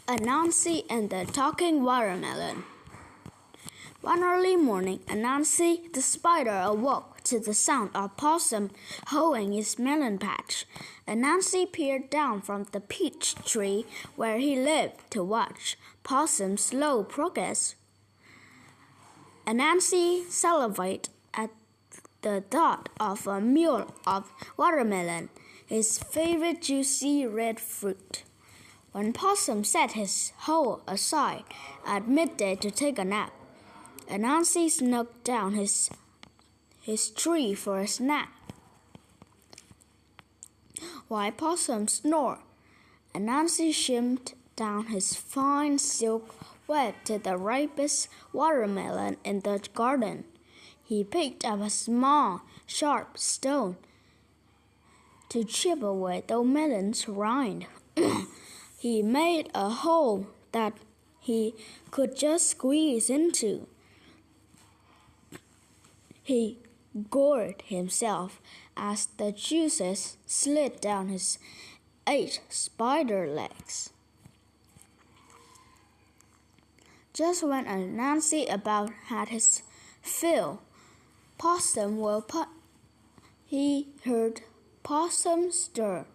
Anansi and the Talking Watermelon. One early morning, Anansi the spider awoke to the sound of Possum hoeing his melon patch. Anansi peered down from the peach tree where he lived to watch Possum's slow progress. Anansi salivated at the thought of a meal of watermelon, his favorite juicy red fruit. When Possum set his hoe aside at midday to take a nap, Anansi snuck down his tree for a snack. While Possum snored, Anansi shimmed down his fine silk web to the ripest watermelon in the garden. He picked up a small, sharp stone to chip away the melon's rind. He made a hole that he could just squeeze into. He gored himself as the juices slid down his 8 spider legs. Just when Anansi about had his fill, he heard Possum stir.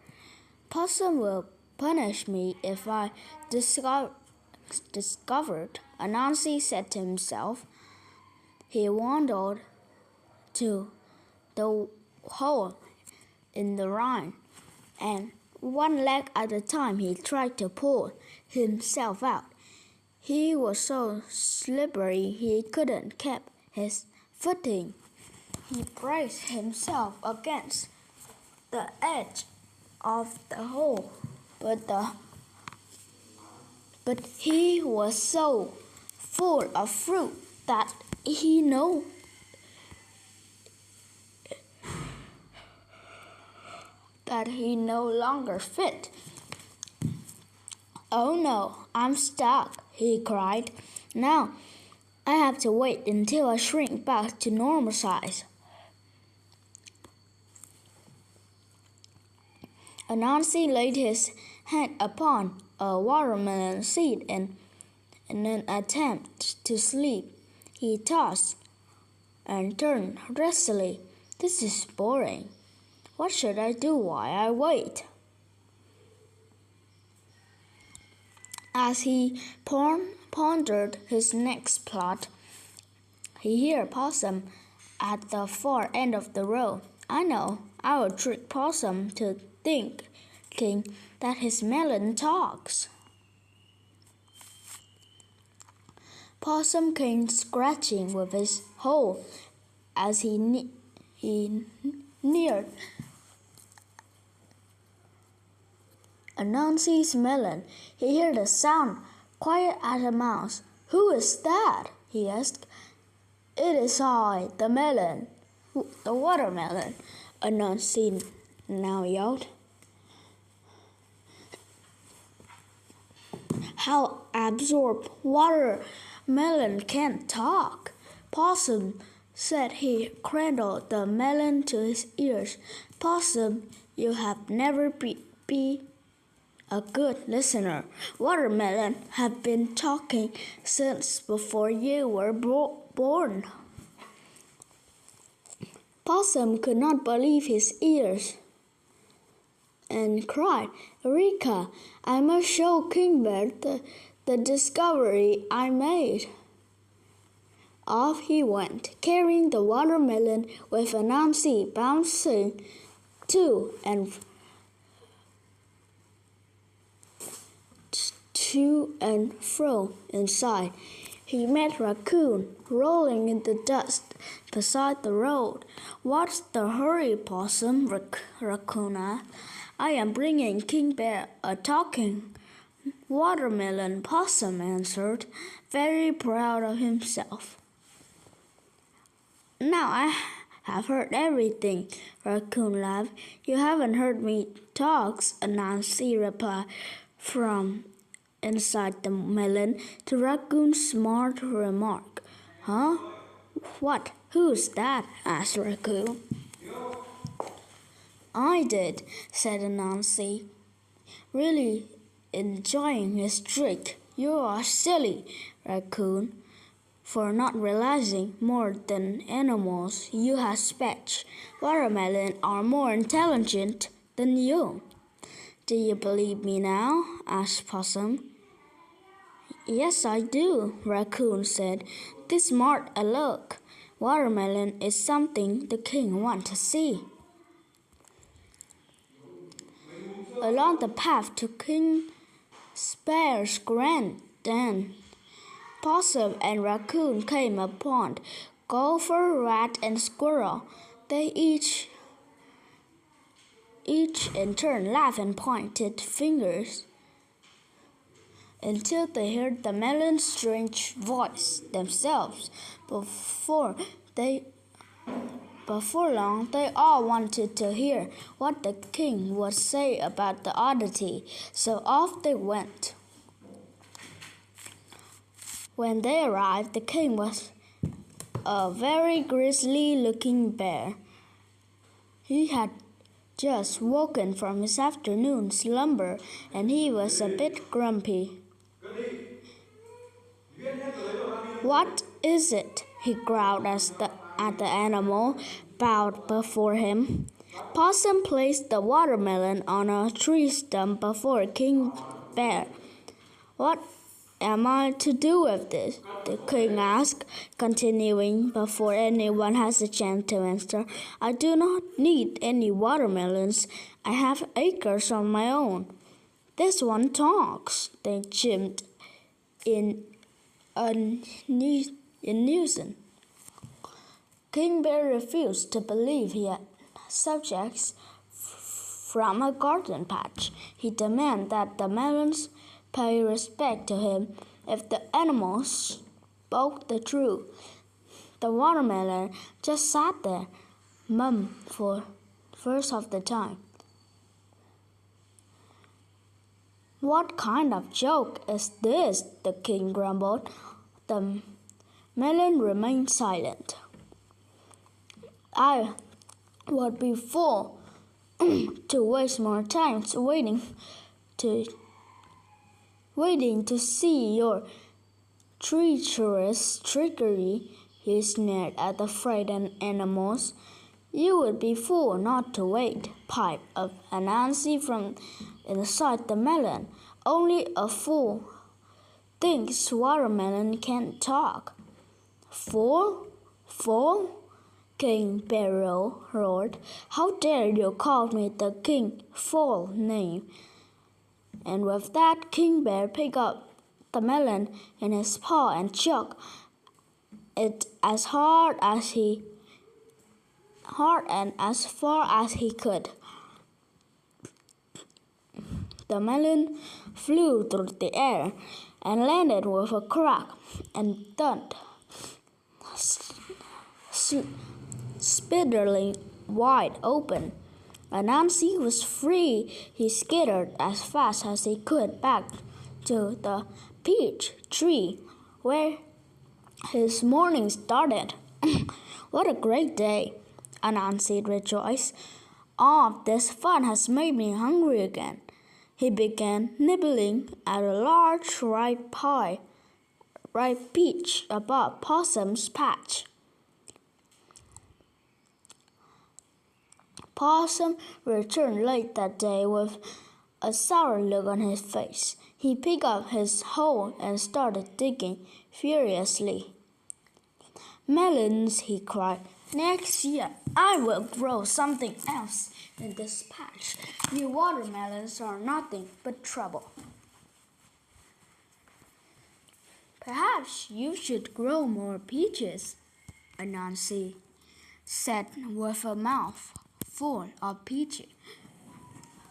Possum will punish me if I discovered, Anansi said to himself. He wandered to the hole in the rind, and one leg at a time he tried to pull himself out. He was so slippery he couldn't keep his footing. He braced himself against the edge of the hole, but he was so full of fruit that he no longer fit. "Oh no, I'm stuck," he cried. "Now I have to wait until I shrink back to normal size." Anansi laid his hand upon a watermelon seed in an attempt to sleep. He tossed and turned restlessly. "This is boring. What should I do while I wait?" As he pondered his next plot, he heard Possum at the far end of the road. "I know. I will trick Possum to thinking that his melon talks." Possum came scratching with his hoe as he neared Anansi's melon. He heard a sound quiet as a mouse. "Who is that?" he asked. "It is I, the watermelon," Anansi now yelled. "How absurd! Watermelon can't talk." Possum said. He cradled the melon to his ears. "Possum, you have never been a good listener. Watermelon have been talking since before you were born." Possum could not believe his ears and cried, "Eureka! I must show King Bear the discovery I made." Off he went, carrying the watermelon with Anansi bouncing to and fro inside. He met Raccoon rolling in the dust beside the road. "What's the hurry, Possum?" Raccoon asked. "I am bringing King Bear a talking watermelon," Possum answered, very proud of himself. "Now I have heard everything," Raccoon laughed. "You haven't heard me talk," Anansi replied from inside the melon to Raccoon's smart remark. "Huh? What? Who's that?" asked Raccoon. "I did," said Anansi. "Really enjoying his trick. You are silly, Raccoon, for not realizing more than animals you have speech. Watermelons are more intelligent than you. Do you believe me now? asked Possum. Yes, I do, Raccoon said. This smart a look. Watermelon is something the king wants to see. Along the path to King Bear's grand den, Possum and Raccoon came upon Gopher, Rat, and Squirrel. They each in turn laughed and pointed fingers until they heard the melon's strange voice themselves. Before long, they all wanted to hear what the king would say about the oddity, so off they went. When they arrived, the king was a very grisly-looking bear. He had just woken from his afternoon slumber, and he was a bit grumpy. What is it? He growled at the animal bowed before him. Possum placed the watermelon on a tree stump before King Bear. What am I to do with this? The king asked, continuing before anyone has a chance to answer. I do not need any watermelons. I have acres of my own. This one talks, they chimed in unison. King Bear refused to believe he had subjects from a garden patch. He demanded that the melons pay respect to him if the animals spoke the truth. The watermelon just sat there, mum for first of the time. What kind of joke is this? The king grumbled. The melon remained silent. I would be fool to waste more time waiting to see your treacherous trickery, he sneered at the frightened animals. You would be fool not to wait, piped up Anansi from inside the melon. Only a fool thinks watermelon can't talk. Fool? Fool? King Bear roared. How dare you call me the king fool name? And with that, King Bear picked up the melon in his paw and shook it as hard and as far as he could. The melon flew through the air and landed with a crack and thud, spittering wide open. Anansi was free. He skittered as fast as he could back to the peach tree where his morning started. What a great day, Anansi rejoiced. All of this fun has made me hungry again. He began nibbling at a large ripe peach above Possum's patch. Possum returned late that day with a sour look on his face. He picked up his hoe and started digging furiously. Melons, he cried. Next year, I will grow something else in this patch. Your watermelons are nothing but trouble. Perhaps you should grow more peaches, Anansi said with a mouth full of peaches,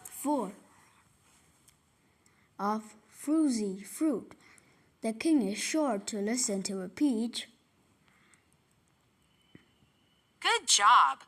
full of fruity fruit. The king is sure to listen to a peach. Good job.